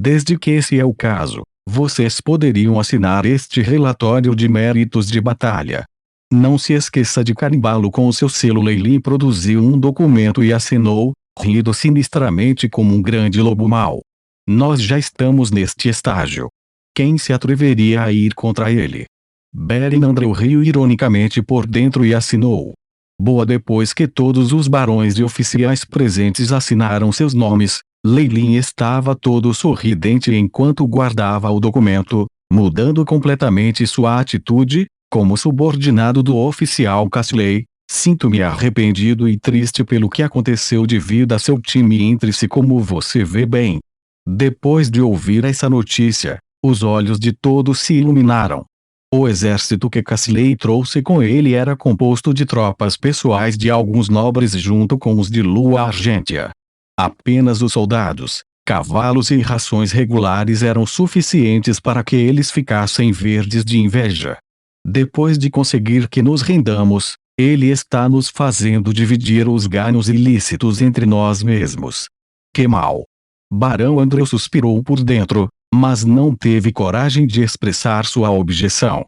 Desde que esse é o caso, vocês poderiam assinar este relatório de méritos de batalha. Não se esqueça de carimbá-lo com o seu selo. Lei Li produziu um documento e assinou, rindo sinistramente como um grande lobo mau. Nós já estamos neste estágio. Quem se atreveria a ir contra ele? Beren Andrew riu ironicamente por dentro e assinou. Boa. Depois que todos os barões e oficiais presentes assinaram seus nomes, Lei Li estava todo sorridente enquanto guardava o documento, mudando completamente sua atitude. Como subordinado do oficial Castley, sinto-me arrependido e triste pelo que aconteceu devido a seu time entre-se, como você vê bem. Depois de ouvir essa notícia, os olhos de todos se iluminaram. O exército que Castley trouxe com ele era composto de tropas pessoais de alguns nobres junto com os de Lua Argentia. Apenas os soldados, cavalos e rações regulares eram suficientes para que eles ficassem verdes de inveja. Depois de conseguir que nos rendamos, ele está nos fazendo dividir os ganhos ilícitos entre nós mesmos. Que mal! Barão Andrew suspirou por dentro, mas não teve coragem de expressar sua objeção.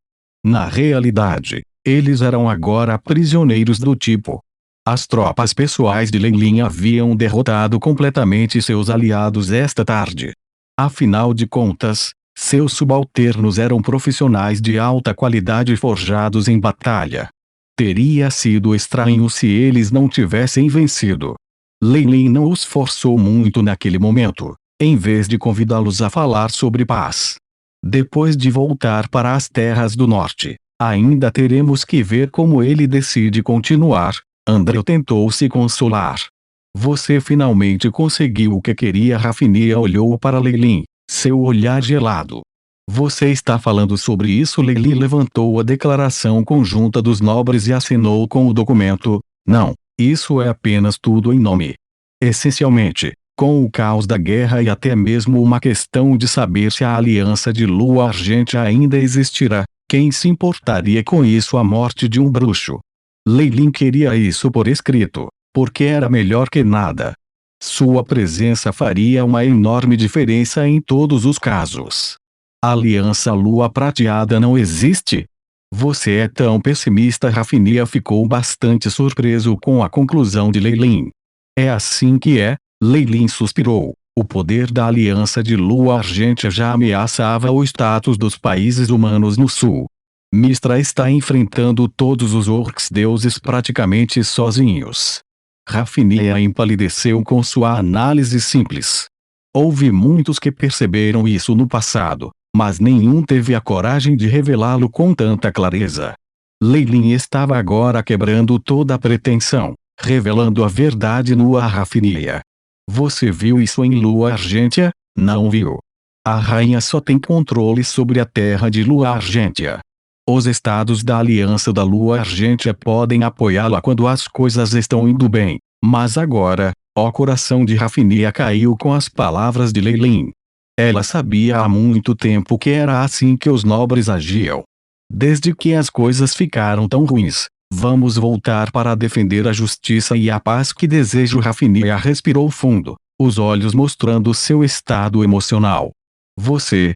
Na realidade, eles eram agora prisioneiros do tipo. As tropas pessoais de Lei Li haviam derrotado completamente seus aliados esta tarde. Afinal de contas, seus subalternos eram profissionais de alta qualidade forjados em batalha. Teria sido estranho se eles não tivessem vencido. Lei Li não os forçou muito naquele momento, em vez de convidá-los a falar sobre paz. Depois de voltar para as terras do norte, ainda teremos que ver como ele decide continuar. Andrew tentou se consolar. Você finalmente conseguiu o que queria. Rafinia olhou para Lei Li, seu olhar gelado. Você está falando sobre isso? Lei Li levantou a declaração conjunta dos nobres e assinou com o documento. Não, isso é apenas tudo em nome. Essencialmente, com o caos da guerra e até mesmo uma questão de saber se a aliança de Lua Argentia ainda existirá, quem se importaria com isso? A morte de um bruxo. Lei Li queria isso por escrito, porque era melhor que nada. Sua presença faria uma enorme diferença em todos os casos. A aliança Lua Prateada não existe? Você é tão pessimista. Rafinia ficou bastante surpreso com a conclusão de Lei Li. É assim que é, Lei Li suspirou. O poder da aliança de Lua Argentia já ameaçava o status dos países humanos no sul. Mistra está enfrentando todos os orcs deuses praticamente sozinhos. Rafinia empalideceu com sua análise simples. Houve muitos que perceberam isso no passado, mas nenhum teve a coragem de revelá-lo com tanta clareza. Lei Li estava agora quebrando toda a pretensão, revelando a verdade nua a Rafinia. Você viu isso em Lua Argentia? Não viu. A rainha só tem controle sobre a terra de Lua Argentia. Os estados da aliança da Lua Argentia podem apoiá-la quando as coisas estão indo bem, mas agora, o coração de Rafinia caiu com as palavras de Lei Li. Ela sabia há muito tempo que era assim que os nobres agiam. Desde que as coisas ficaram tão ruins, vamos voltar para defender a justiça e a paz que desejo. Rafinia respirou fundo, os olhos mostrando seu estado emocional. Você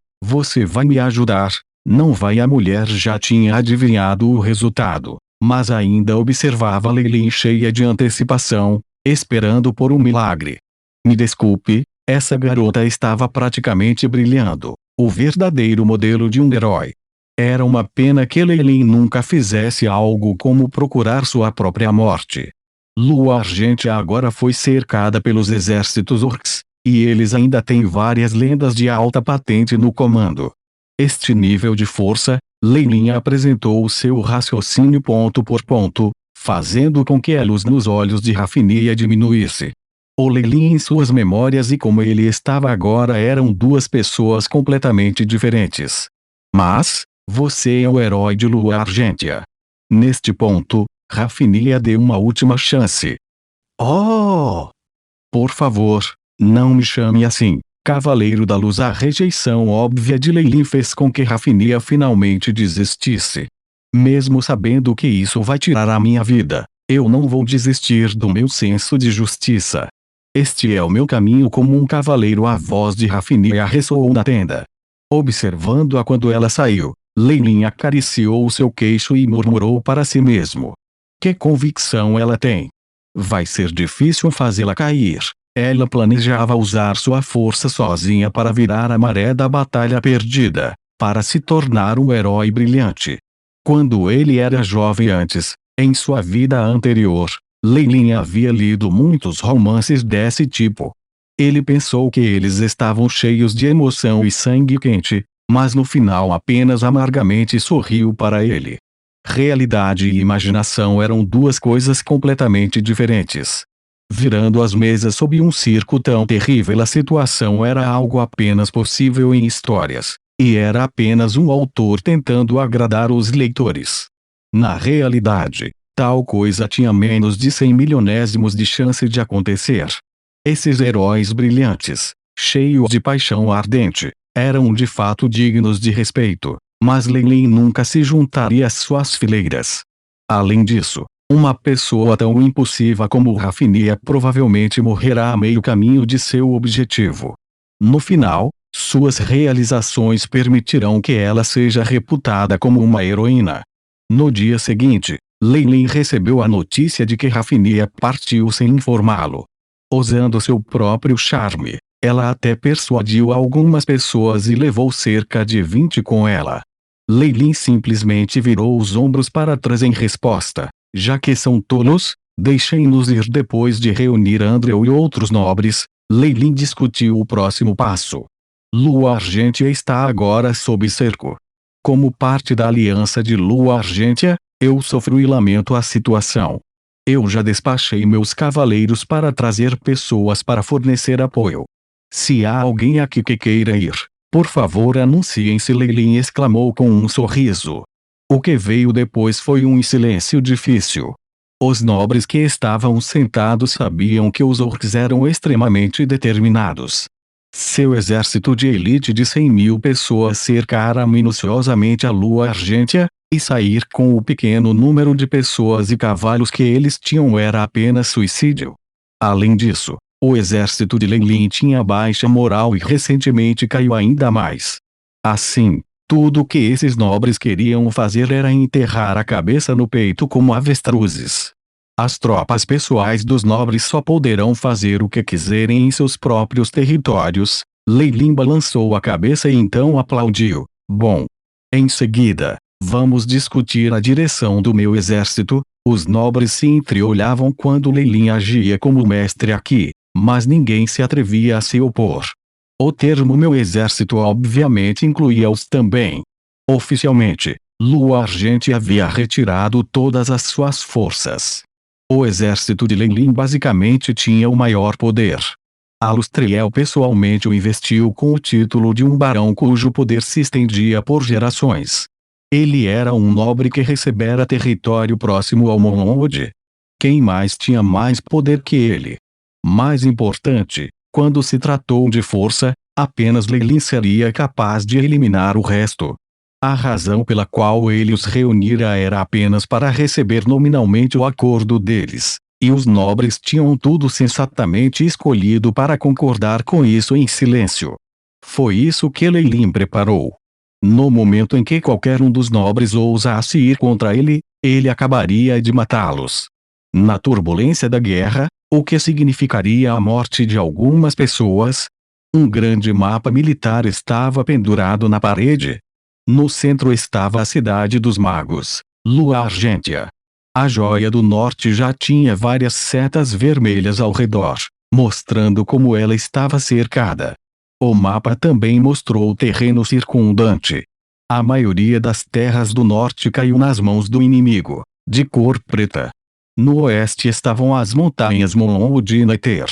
vai me ajudar? Não vai? A mulher já tinha adivinhado o resultado, mas ainda observava Lei Li cheia de antecipação, esperando por um milagre. Me desculpe, essa garota estava praticamente brilhando, o verdadeiro modelo de um herói. Era uma pena que Lei Li nunca fizesse algo como procurar sua própria morte. Lua Argentia agora foi cercada pelos exércitos orcs, e eles ainda têm várias lendas de alta patente no comando. Este nível de força, Lei Li apresentou o seu raciocínio ponto por ponto, fazendo com que a luz nos olhos de Rafinia diminuísse. O Lei Li em suas memórias e como ele estava agora eram duas pessoas completamente diferentes. Mas, você é o herói de Lua Argentia. Neste ponto, Rafinia deu uma última chance. Oh! Por favor, não me chame assim, Cavaleiro da Luz. A rejeição óbvia de Lei Li fez com que Rafinia finalmente desistisse. Mesmo sabendo que isso vai tirar a minha vida, eu não vou desistir do meu senso de justiça. Este é o meu caminho como um cavaleiro. A voz de Rafinia ressoou na tenda. Observando-a quando ela saiu, Lei Lin acariciou o seu queixo e murmurou para si mesmo. Que convicção ela tem! Vai ser difícil fazê-la cair. Ela planejava usar sua força sozinha para virar a maré da batalha perdida, para se tornar um herói brilhante. Quando ele era jovem antes, em sua vida anterior, Lei Lin havia lido muitos romances desse tipo. Ele pensou que eles estavam cheios de emoção e sangue quente, mas no final apenas amargamente sorriu para ele. Realidade e imaginação eram duas coisas completamente diferentes. Virando as mesas sob um circo tão terrível, a situação era algo apenas possível em histórias, e era apenas um autor tentando agradar os leitores. Na realidade, tal coisa tinha menos de 100 milionésimos de chance de acontecer. Esses heróis brilhantes, cheios de paixão ardente, eram de fato dignos de respeito, mas Lei Lin nunca se juntaria às suas fileiras. Além disso, uma pessoa tão impulsiva como Rafinia provavelmente morrerá a meio caminho de seu objetivo. No final, suas realizações permitirão que ela seja reputada como uma heroína. No dia seguinte, Lei Lin recebeu a notícia de que Rafinia partiu sem informá-lo. Usando seu próprio charme, ela até persuadiu algumas pessoas e levou cerca de 20 com ela. Lei Lin simplesmente virou os ombros para trás em resposta. Já que são tolos, deixem-nos ir. Depois de reunir Andrew e outros nobres, Lei Lin discutiu o próximo passo. Lua Argêntea está agora sob cerco. Como parte da aliança de Lua Argêntea, eu sofro e lamento a situação. Eu já despachei meus cavaleiros para trazer pessoas para fornecer apoio. Se há alguém aqui que queira ir, por favor anunciem-se. Lei Lin exclamou com um sorriso. O que veio depois foi um silêncio difícil. Os nobres que estavam sentados sabiam que os orcs eram extremamente determinados. Seu exército de elite de 100 mil pessoas cercara minuciosamente a Lua Argêntea, e sair com o pequeno número de pessoas e cavalos que eles tinham era apenas suicídio. Além disso, o exército de Lei Lin tinha baixa moral e recentemente caiu ainda mais. Assim, tudo o que esses nobres queriam fazer era enterrar a cabeça no peito como avestruzes. As tropas pessoais dos nobres só poderão fazer o que quiserem em seus próprios territórios. Lei Lin balançou a cabeça e então aplaudiu. Bom. Em seguida, vamos discutir a direção do meu exército. Os nobres se entreolhavam quando Lei Lin agia como mestre aqui, mas ninguém se atrevia a se opor. O termo meu exército obviamente incluía-os também. Oficialmente, Lua Argêntea havia retirado todas as suas forças. O exército de Lei Lin basicamente tinha o maior poder. Alustriel pessoalmente o investiu com o título de um barão cujo poder se estendia por gerações. Ele era um nobre que recebera território próximo ao Monlod. Quem mais tinha mais poder que ele? Mais importante, quando se tratou de força, apenas Lei Lin seria capaz de eliminar o resto. A razão pela qual ele os reunira era apenas para receber nominalmente o acordo deles, e os nobres tinham tudo sensatamente escolhido para concordar com isso em silêncio. Foi isso que Lei Lin preparou. No momento em que qualquer um dos nobres ousasse ir contra ele, ele acabaria de matá-los. Na turbulência da guerra, o que significaria a morte de algumas pessoas. Um grande mapa militar estava pendurado na parede. No centro estava a cidade dos magos, Lua Argêntea. A Joia do Norte já tinha várias setas vermelhas ao redor, mostrando como ela estava cercada. O mapa também mostrou o terreno circundante. A maioria das terras do norte caiu nas mãos do inimigo, de cor preta. No oeste estavam as montanhas Monlod e Neter.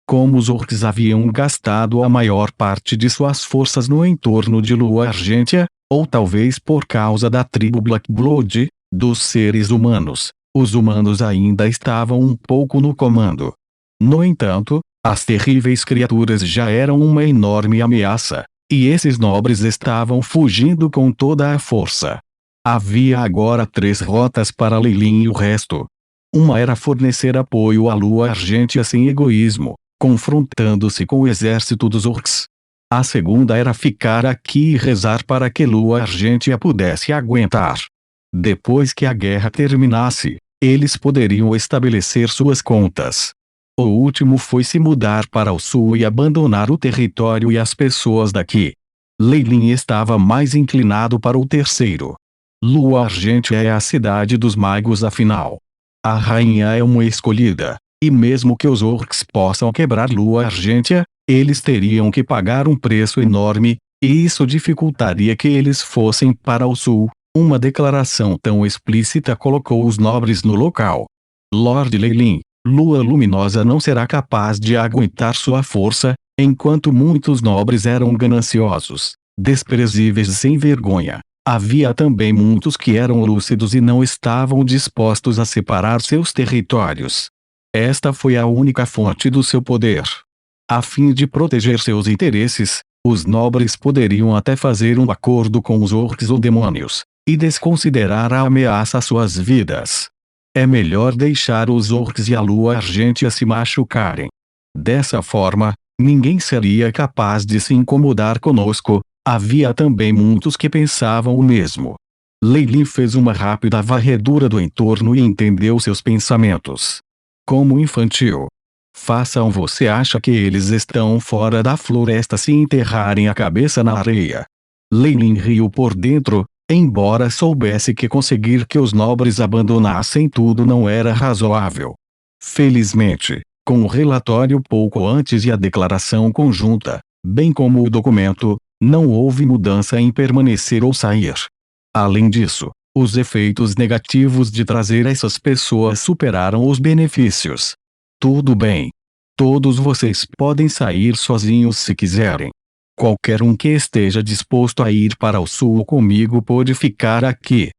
Como os orcs haviam gastado a maior parte de suas forças no entorno de Lua Argêntea, ou talvez por causa da tribo Black Blood, dos seres humanos, os humanos ainda estavam um pouco no comando. No entanto, as terríveis criaturas já eram uma enorme ameaça, e esses nobres estavam fugindo com toda a força. Havia agora 3 rotas para Lei Lin e o resto. Uma era fornecer apoio à Lua Argêntea sem egoísmo, confrontando-se com o exército dos orcs. A segunda era ficar aqui e rezar para que Lua Argêntea pudesse aguentar. Depois que a guerra terminasse, eles poderiam estabelecer suas contas. O último foi se mudar para o sul e abandonar o território e as pessoas daqui. Lei Lin estava mais inclinado para o terceiro. Lua Argêntea é a cidade dos magos afinal. A rainha é uma escolhida, e mesmo que os orcs possam quebrar Lua Argêntea, eles teriam que pagar um preço enorme, e isso dificultaria que eles fossem para o sul. Uma declaração tão explícita colocou os nobres no local. Lord Lei Lin, Lua Luminosa não será capaz de aguentar sua força, enquanto muitos nobres eram gananciosos, desprezíveis e sem vergonha. Havia também muitos que eram lúcidos e não estavam dispostos a separar seus territórios. Esta foi a única fonte do seu poder. A fim de proteger seus interesses, os nobres poderiam até fazer um acordo com os orcs ou demônios, e desconsiderar a ameaça às suas vidas. É melhor deixar os orcs e a Lua Argêntea se machucarem. Dessa forma, ninguém seria capaz de se incomodar conosco. Havia também muitos que pensavam o mesmo. Lei Lin fez uma rápida varredura do entorno e entendeu seus pensamentos. Como infantil. Façam você acha que eles estão fora da floresta se enterrarem a cabeça na areia. Lei Lin riu por dentro, embora soubesse que conseguir que os nobres abandonassem tudo não era razoável. Felizmente, com o relatório pouco antes e a declaração conjunta, bem como o documento, não houve mudança em permanecer ou sair. Além disso, os efeitos negativos de trazer essas pessoas superaram os benefícios. Tudo bem. Todos vocês podem sair sozinhos se quiserem. Qualquer um que esteja disposto a ir para o sul comigo pode ficar aqui.